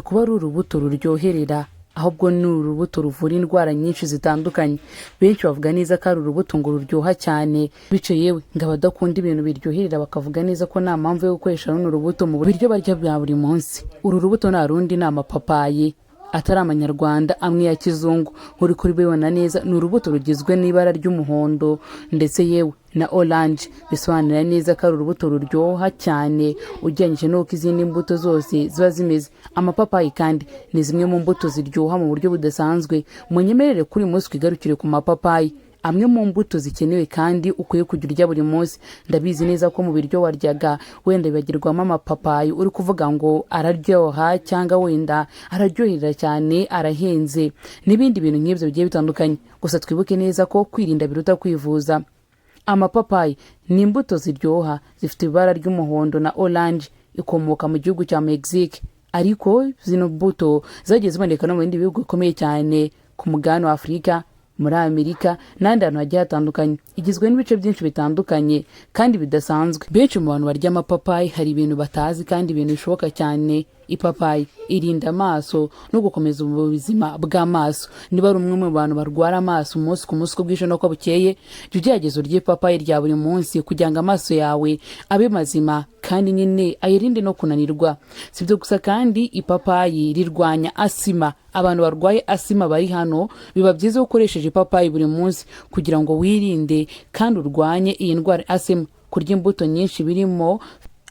kuba ari urubuto ruryoherera ahubwo ni urubuto ruvura indwara nyinshi zitandukanye. Benshi bavuga neza ko ari urubuto ngo ruryoha cyane, bice yewe ngo abadakunda ibintu biryoherera bakavuga neza ko nta mpamvu yo gukoresha runo rubuto mu biryo barya bwa buri munsi. Uru rubuto nta rundi ni amapapayi atari amanyarwanda amwe ya kizungu. Uri kuribibona neza, ni urubuto rugizwe n'ibara ry'umuhondo ndetse yewe na orange, bisobanura neza ko ari urubuto ruryoha cyane ugereranyije n'uko izindi mbuto zose ziba zimeze. Amapapayi kandi ni zimwe mu mbuto ziryoha mu buryo budasanzwe. Munyemerere kuri uyu munsi twigarukire ku mapapayi, amwe mu mbuto zikenewe kandi ukwiye kujya urya buri munsi. Ndabizi neza ko mu biryo waryaga wenda bibagirwamo amapapayi uri kuvuga ngo araryoha cyangwa wenda araryohera cyane, arahenze n'ibindi bintu nk'ibyo bigiye bitandukanye. Gusa twibuke neza ko kwirinda biruta kwivuza. Amapapayi ni imbuto ziryoha, zifite ibara ry'umuhondo na orange, ikomoka mu gihugu cya Mexique, ariko zino mbuto zagiye ziboneka no mu bindi bihugu bikomeye cyane ku mugabane wa Afurika, muri Amerika n'ahandi hantu hagiye hatandukanye. Igizwe n'ibice byinshi bitandukanye kandi bidasanzwe. Benshi mu bantu barya amapapayi hari ibintu batazi kandi ibintu bishoboka cyane. Ipapayi irinda amaso no gukomeza ubuzima bw'amaso. Niba ari umwe mu bantu barwara amaso umunsi ku munsi uko bwije n'uko bukeye, jya ugerageza urye ipapayi rya buri munsi kugira ngo amaso yawe abe mazima kandi nyine ayirinde no kunanirwa. Si ibyo gusa kandi ipapayi rirwanya asima. Abantu barwaye asima bari hano, biba byiza ukoresheje ipapayi buri munsi kugira ngo wirinde kandi urwanye iyi ndwara asima. Kurya imbuto nyinshi birimo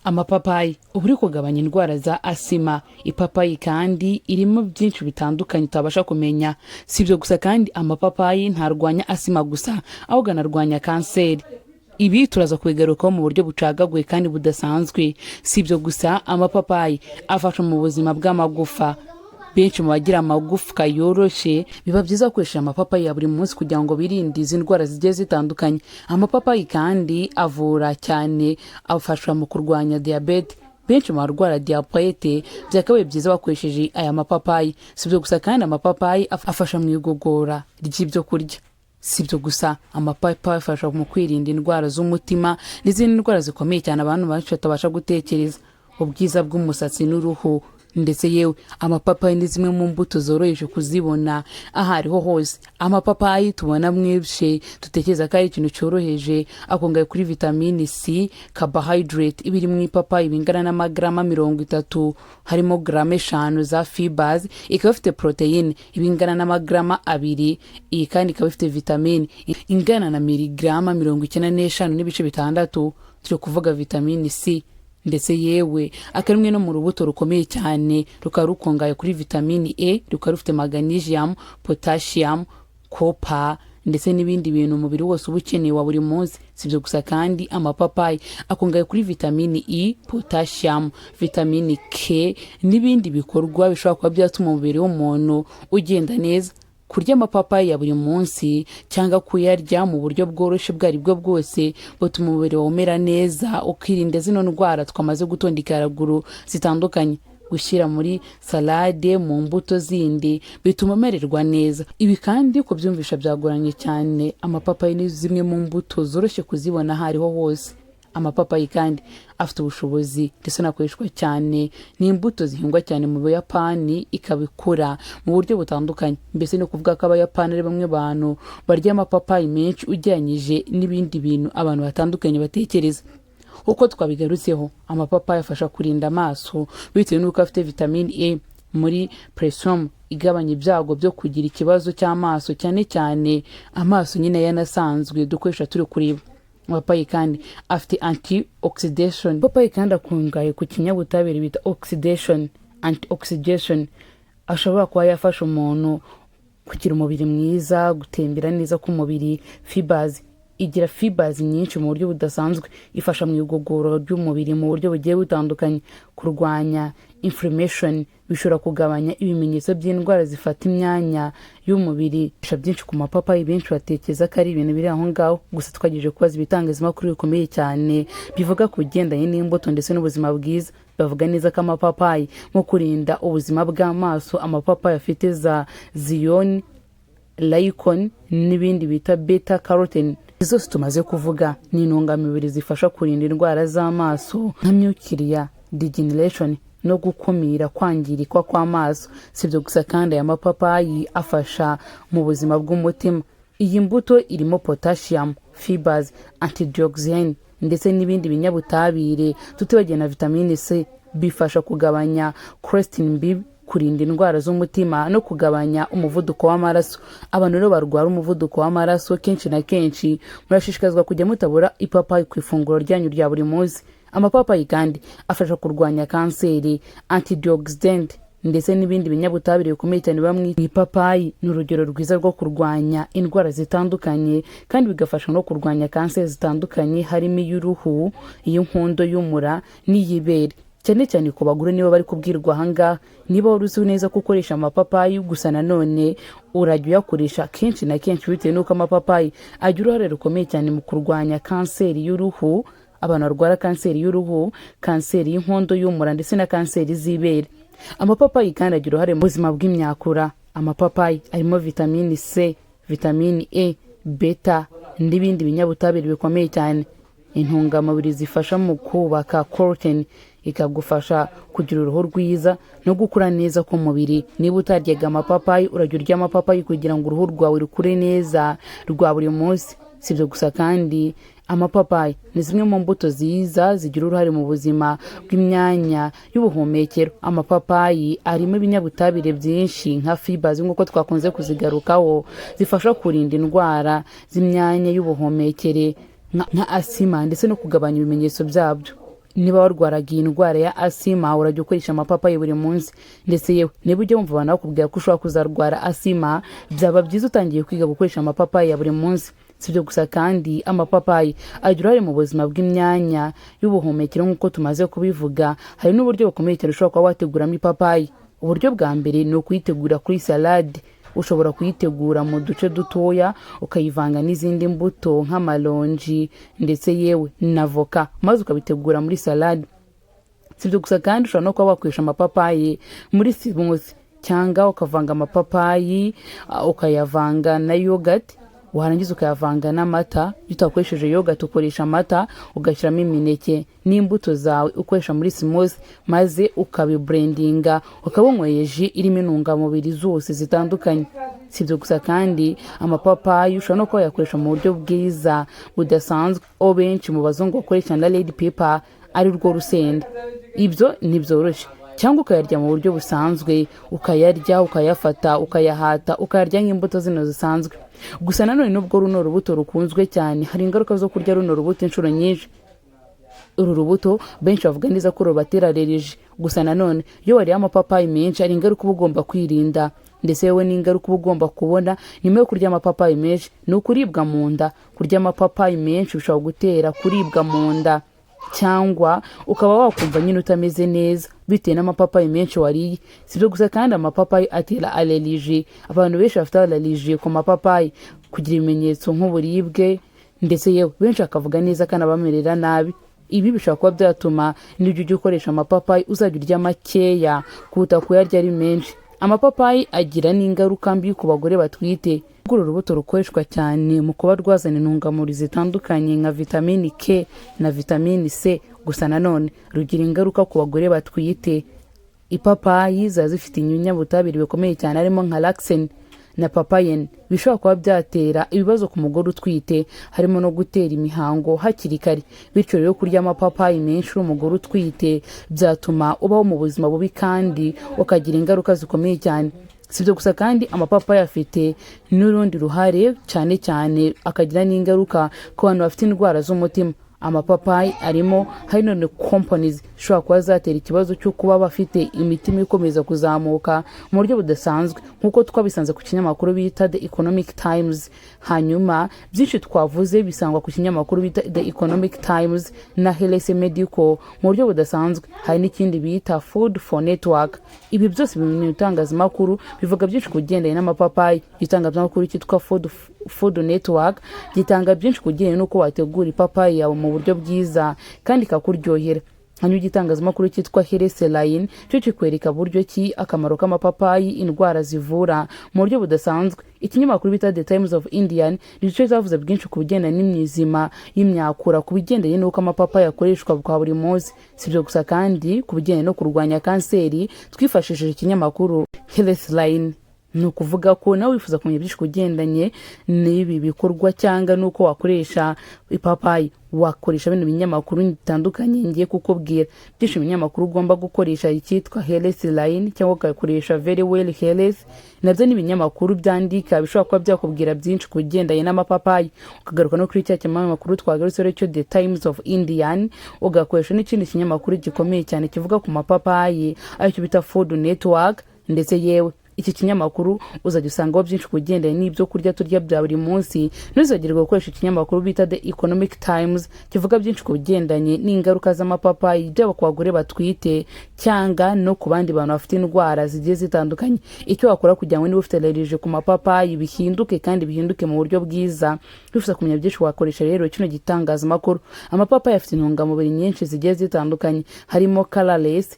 amapapayi uba uri kugabanya indwara za asima. Ipapayi kandi irimo byinshi bitandukanye utabasha kumenya. Si ibyo gusa kandi amapapayi ntarwanya asima gusa, ahubwo anarwanya kanseri. Ibi turaza kubigarukaho mu buryo bucagaguye kandi budasanzwe. Si ibyo gusa, amapapayi afasha mu buzima bw'amagufa. Benshi mu bagira amagufwa yoroshe biba byiza gukoresha amapapayi ya buri munsi kugira ngo birinde izi ndwara zigiye zitandukanye. Amapapayi kandi avura cyane, afasha mu kurwanya diabete. Benshi mu barwara diabete byakabaye byiza bakoresheje aya mapapayi. Si ibyo gusa kandi amapapayi afasha mu igogora ry'ibyo kurya. Si ibyo gusa, amapapayi afasha mu kwirinda indwara z'umutima n'izindi ndwara zikomeye cyane abantu benshi batabasha gutekereza. Ubwiza bw'umusatsi n'uruhu ndetse yewe amapapayi ni zimwe mu mbuto zoroheje kuzibona aho ariho hose. Amapapayi tubona mwebwe dutekereza ko ari ikintu cyoroheje, akungahaye kuri vitamini C, carbohydrate ibiri mu ipapayi bingana n'amagrama 30, harimo grama 5 za fibers, ikaba ifite proteine ibingana n'amagrama 2. Iyi kandi ikaba ifite vitamine ingana na miligrama 95 n'ibice 6, cyo kuvuga vitamini C. Ndetse yewe akarimwe no mu rubuto rukomeye cyane, rukaba rukungahaye kuri vitamini E, rukaba rufite magnesium, potassium, copper ndetse n'ibindi bintu umubiri wose uba ukeneye wa buri munsi. Si ibyo gusa kandi amapapayi akungahaye kuri vitamini E, potassium, vitamini K n'ibindi bikorwa bishobora kuba byatuma umubiri w'umuntu ugenda neza. Kurya amapapayi ya buri munsi cyangwa kuyarya mu buryo bworoshye bwari bwo bwose butuma umubiri wawe umera neza, ukirinda zino ndwara twamaze gutondeka haruguru zitandukanye. Gushyira muri salade, mu mbuto zindi bituma umererwa neza. Ibi kandi kubyumvisha byagoranye cyane. Amapapayi ni zimwe mu mbuto zoroshye kuzibona aho ariho hose. Amapapayi kandi afite ubushobozi ndetse nakoreshwa cyane. Ni imbuto zihingwa cyane mu Buyapani, ikabikura mu buryo butandukanye. Mbese no kuvuga ko Abayapani ari bamwe bantu barya amapapayi menshi ugereranyije n'ibindi bintu abantu batandukanye batekereza. Uko twabigarutseho, amapapayi afasha kurinda amaso bitewe n'uko afite vitamine E muri presum, igabanya ibyago byo kugira ikibazo cy'amaso, cyane cyane amaso nyine yanasanzwe dukoresha turi kureba. Amapapayi kandi afite antioxidation. Papayi kandi akungahaye ku kinyabutabire bita oxidation, antioxidation. Ashobora kuba yafasha umuntu kugira umubiri mwiza, gutembera neza k'umubiri. Fibers, igira fibers nyinshi mu buryo budasanzwe, ifasha mu igogora ry'umubiri mu buryo bugiye butandukanye. Kurwanya inflammation, bishobora kugabanya ibimenyetso by'indwara zifata imyanya y'umubiri. Byinshi ku mapapayi benshi batekereza ko ari ibintu biri aho ngaho, gusa twagejeje kubaza ibitangazamakuru bikomeye cyane bivuga ku bigendanye n'imbuto ndetse n'ubuzima bwiza. Bavuga neza ko amapapayi nko kurinda ubuzima bw'amaso, amapapayi afite za zion, lycon n'ibindi bita beta carotene. Zose tumaze kuvuga ni intungamubiri zifasha kurinda indwara z'amaso nka myukiriya, degeneration no gukumira kwangirika kw'amaso. Sibyo gusa kandi aya mapapayi afasha mu buzima bw'umutima. Iyi mbuto irimo potassium, fibers, antioxidants ndetse n'ibindi binyabutabire tutibagiwe na vitamine C bifasha kugabanya cholesterol mbi, kurinda indwara z'umutima no kugabanya umuvuduko w'amaraso. Abantu rero barwara umuvuduko w'amaraso kenshi na kenshi murashishikazwa kujya mutabura ipapayi ku ifunguro ryanyu rya buri munsi. Amapapayi kandi afasha kurwanya kanseri, antioxidant ndetse n'ibindi binyabutabire bikomeye cyane bamwe. Ipapayi ni urugero rwiza rwo kurwanya indwara zitandukanye kandi bigafasha no kurwanya kanseri zitandukanye harimo iy'uruhu, iy'inkondo y'umura n'iy'ibere. Cyane cyane ku bagore nibo bari kubwirwa ahangaha. Niba wari uzi neza ko ukoresha amapapayi gusa nanone urajya uyakoresha kenshi na kenshi bitewe n'uko amapapayi agira uruhare rukomeye cyane mu kurwanya kanseri y'uruhu, abantu barwara kanseri y'uruhu, kanseri y'inkondo y'umura ndetse na kanseri z'ibere. Amapapayi kandi agira uruhare mu buzima bw'imyakura. Amapapayi arimo vitamini C, vitamini E, beta n'ibindi binyabutabire bikomeye cyane. Intungamubiri zifasha mu kubaka protein, ikagufasha kugira uruhu rwiza no gukura neza k'umubiri. Niba utaryaga amapapayi urajya urya amapapayi kugira ngo uruhu rwawe rukure neza rwa buri munsi. Sibyo gusa kandi amapapayi ni zimwe mu mbuto ziza zigira uruhare mu buzima bw'imyanya y'ubuhumekero. Amapapayi arimo ibinyabutabire byinshi nka fibers nk'uko twakunze kuzigarukaho zifasha kurinda indwara z'imyanya y'ubuhumekere nka asima ndetse no kugabanya ibimenyetso byabyo. Niba warwaraga iyi ndwara ya asima urajya ukoresha amapapayi buri munsi. Ndetse yewe niba ujya wumva abantu bakubwira ko ushobora kuzarwara asima, byaba byiza utangiye kwiga gukoresha amapapayi ya buri munsi. Sibyo gusa kandi amapapayi agira uruhare mu buzima bw'imyanya y'ubuhumekero nk'uko tumaze kubivuga. Hari n'uburyo bukomeye cyane ushobora kuba wateguramo ipapayi. Uburyo bwa mbere ni ukuyitegura kuri salade. Ushobora kuyitegura mu duce dutoya ukayivanga n'izindi mbuto nk'amaronji ndetse yewe na voka maze ukabitegura muri salade. Sibyo gusa kandi ushobora no kuba wakoresha amapapayi muri smoothie cyangwa ukavanga amapapayi ukayavanga na yogurt, warangiza ukayavanga n'amata. Utakoresheje yogurt ukoresha amata ugashyiramo imineke n'imbuto zawe ukoresha muri smoothie maze ukabiblendinga ukabonyweye ji irimo intungamubiri zose zitandukanye. Sibyo gusa kandi amapapayi ushobora no kuba yakoresha mu buryo bwiza budasanzwe. Benshi mu bazungu bakoresha na red pepper ari rwo rusenda. Ibyo ntibyoroshye. Cyangwa ukayarya mu buryo busanzwe, ukayarya ukayafata ukayahata ukayarya nk'imbuto zino zisanzwe. Gusa nanone nubwo runo rubuto rukunzwe cyane hari ingaruka zo kurya runo rubuto inshuro nyinshi. Uru rubuto benshi bavuga neza ko rubatera allergie. Gusa nanone iyo wariye amapapayi menshi hari ingaruka uba ugomba kwirinda. Ndetse yewe n'ingaruka uba ugomba kubona nyuma yo kurya amapapayi menshi ni ukuribwa mu nda. Kurya amapapayi menshi bishobora gutera kuribwa mu nda cyangwa ukaba wakumva nyine utameze neza bitewe n'amapapayi menshi wariye. Sibyo gusa kandi amapapayi atera allergie. Abantu benshi bafite allergie ku mapapayi kugira ibimenyetso nk'uburibwe ndetse yewe benshi bakavuga neza kandi abamerera nabi. Ibi bishobora kuba byatuma n'ibyo ujya ukoresha amapapayi uzajya urya makeya kuruta kuyarya ari menshi. Amapapayi agira n'ingaruka mbi ku bagore batwite. Uru rubuto rukoreshwa cyane mu kuba rwazana intungamubiri zitandukanye nka vitamini K na vitamini C. Gusa nanone rugira ingaruka ku bagore batwite. Ipapayi ziba zifite ibinyabutabire bikomeye cyane harimo nka laxin na papayin bishobora kuba byatera ibibazo ku mugore utwite harimo no gutera imihango hakiri kare. Bityo rero kurya amapapayi menshi uri umugore utwite byatuma ubaho mu buzima bubi kandi ukagira ingaruka zikomeye cyane. Sibyo gusa kandi amapapayi afite n'urundi ruhare cyane cyane akagira n'ingaruka ku bantu bafite indwara z'umutima. Amapapayi arimo hari none companies shobora kuba zatera ikibazo cyo kuba bafite imitima ikomeza kuzamuka mu buryo budasanzwe nk'uko twabisanze ku kinyamakuru bita The Economic Times. Hanyuma byinshi twavuze bisangwa ku kinyamakuru bita The Economic Times na Health Medical mu buryo budasanzwe. Hari n'ikindi bita Food for Network. Ibi byose biri mu itangazamakuru bivuga byinshi kugendanye n'amapapayi. Itangazamakuru cyitwa Food Network gitanga byinshi kugendanye n'uko wategura ipapayi yawe mu buryo bwiza kandi kakuryohera. hanyuma igitangazamakuru cyitwa Line cyo kikwereka buryo ki akamaro k'amapapayi indwara zivura mu buryo budasanzwe. Ikinyamakuru bita The Times of Indian nicyo cyavuze byinshi ku bigendanye n'imyizima y'imyakura, ku bigendanye n'uko amapapayi akoreshwa kwa buri munsi. Sibyo gusa kandi ku bigendanye no kurwanya kanseri twifashishije ikinyamakuru Line. Ni ukuvuga ko nawe wifuza kumenya byinshi kugendanye n'ibi bikorwa cyangwa nuko wakoresha ipapayi, wakoresha bino binyamakuru bitandukanye ngiye kukubwira. Byinshi binyamakuru ugomba gukoresha icyitwa Line cyangwa ugakoresha Very Well Health, nabyo ni binyamakuru byandika bishobora kuba byakubwira byinshi kugendanye n'amapapayi. Ukagaruka no kuri cya kinyamakuru twagarutse cyo The Times of Indian, ugakoresha n'ikindi kinyamakuru gikomeye cyane kivuga ku mapapayi aricyo bita Food Network, ndetse yewe iki kinyamakuru uzajya usangaho byinshi kugendanye n'ibyo kurya turya bya buri munsi. Ntuzagirwe gukoresha ikinyamakuru bita The Economic Times kivuga byinshi kugendanye n'ingaruka z'amapapayi byaba ku bagore batwite cyangwa no ku bandi bantu bafite indwara zigiye zitandukanye. Icyo wakora kugira ngo niba ufite allergie ku mapapayi bihinduke kandi bihinduke mu buryo bwiza. Wifuza kumenya byinshi wakoresha rero kino gitangazamakuru. Amapapayi afite intungamubiri nyinshi zigiye zitandukanye, harimo colorless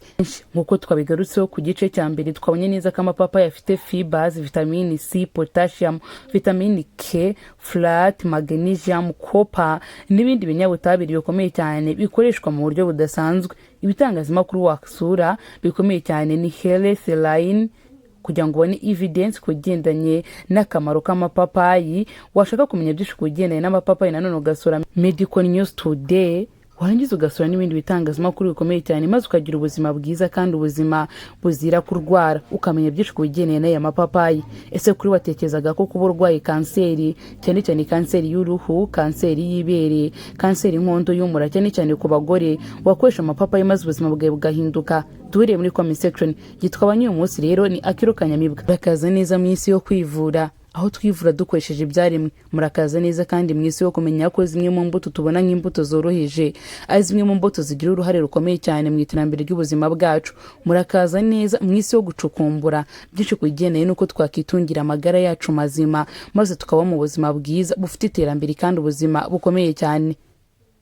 nk'uko twabigarutseho ku gice cya mbere. Twabonye neza ko amapapayi afite fibers, vitamini C, potassium, vitamini K, flat, magnesium, copper n'ibindi binyabutabire bikomeye cyane bikoreshwa mu buryo budasanzwe. Ibitangazamakuru wasura bikomeye cyane ni Line kugira ngo ubone evidence kugendanye n'akamaro k'amapapayi. Washaka kumenya byinshi kugendanye n'amapapayi nanone ugasura Medical News Today, warangiza ugasura n'ibindi bitangazamakuru bikomeye cyane, maze ukagira ubuzima bwiza kandi ubuzima buzira kurwara, ukamenya byinshi kubigeneye n'aya mapapayi. Ese kuri watekerezaga ko kuba urwaye kanseri, cyane cyane kanseri y'uruhu, kanseri y'ibere, kanseri y'inkondo y'umura, cyane cyane ku bagore, wakoresha amapapayi maze ubuzima bwawe bugahinduka? Duhuriye muri comment section. Gitwa uyu munsi rero ni Akiro Kanyamibwa. Bakaza neza mu isi yo kwivura, aho twivura dukoresheje ibyaremwe. Murakaza neza kandi mu isi yo kumenya ko zimwe mu mbuto tubona nk'imbuto zoroheje ari zimwe mu mbuto zigira uruhare rukomeye cyane mu iterambere ry'ubuzima bwacu. Murakaza neza mu isi yo gucukumbura byinshi kugendanye n'uko twakitungira amagara yacu mazima, maze tukaba mu buzima bwiza bufite iterambere kandi ubuzima bukomeye cyane.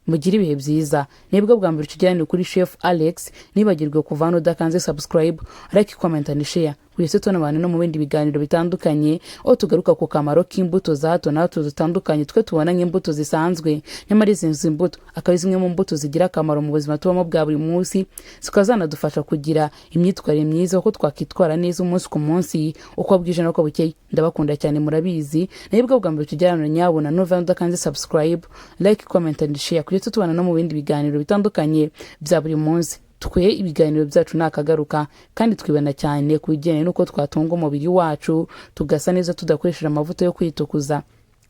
Mugire ibihe byiza. Nibwo bwa mbere tujyane kuri Chef Alex, nibagirwe kuvana udakanze subscribe, like, comment and share. Wese tunabana no mu bindi biganiro bitandukanye aho tugaruka ku kamaro k'imbuto za hato na hato zitandukanye twe tubona nk'imbuto zisanzwe, nyamara izi mbuto akaba zimwe mu mbuto zigira akamaro mu buzima tubamo bwa buri munsi, zikazanadufasha kugira imyitwarire myiza, uko twakitwara neza umunsi ku munsi uko bwije n'uko bukeye. Ndabakunda cyane murabizi. Nibwo bwa mbere tujyana nyabona no vanda udakanze subscribe, like, comment and share kugira tubana no mu bindi biganiro bitandukanye bya buri munsi. Twe ibiganiro byacu nakagaruka kandi twibana cyane ku bijyanye n'uko twatunga umubiri wacu tugasa neza tudakoresheje amavuta yo kwitukuza,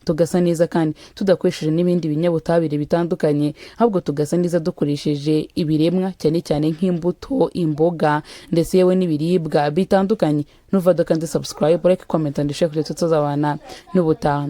tugasa neza kandi tudakoresheje n'ibindi binyabutabire bitandukanye, ahubwo tugasa neza dukoresheje ibiremwa cyane cyane nk'imbuto, imboga ndetse yewe n'ibiribwa bitandukanye. Nuva udakanze subscribe, like, comment and share kugira tuzabana n'ubutaha.